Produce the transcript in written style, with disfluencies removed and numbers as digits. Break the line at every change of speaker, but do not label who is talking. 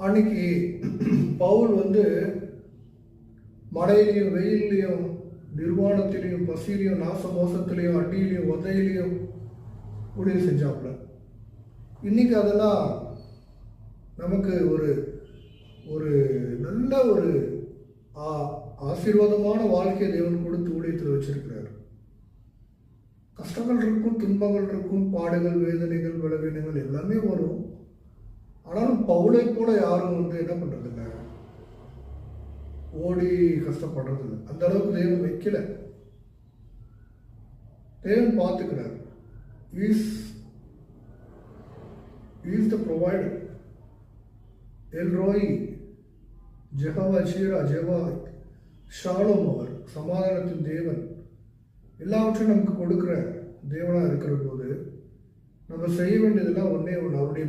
அன்னைக்கு பவுல் மழையிலையும் வெயிலையும் நிர்வாணத்திலையும் பசியிலையும் நாசமோசத்திலையும் அடியிலையும் உதையிலையும் ஊழியம் செஞ்சாப்புல. இன்னைக்கு அதெல்லாம் நமக்கு ஒரு ஒரு நல்ல ஒரு ஆசீர்வாதமான வாழ்க்கையை தேவன் கொடுத்து ஊழியத்தில் வச்சிருக்கிறார். கஷ்டங்கள் இருக்கும், துன்பங்கள் இருக்கும், பாடுகள், வேதனைகள், பலவீனங்கள் எல்லாமே வரும். ஆனாலும் பவுலை போல யாரும் என்ன பண்றதில்லை, ஓடி கஷ்டப்படுறதில்லை. அந்த அளவுக்கு தேவன் வைக்கல. தேவன் பார்த்துக்கிறார். Is the provider. El Roi, Jehovah Jireh, Jehovah Shalom, அவர் சமாதானத்தின் தேவன். எல்லாவற்றையும் நமக்கு கொடுக்குற தேவனாக இருக்கிற போது நம்ம செய்ய வேண்டியதெல்லாம் ஒன்றே ஒன்று, அவருடைய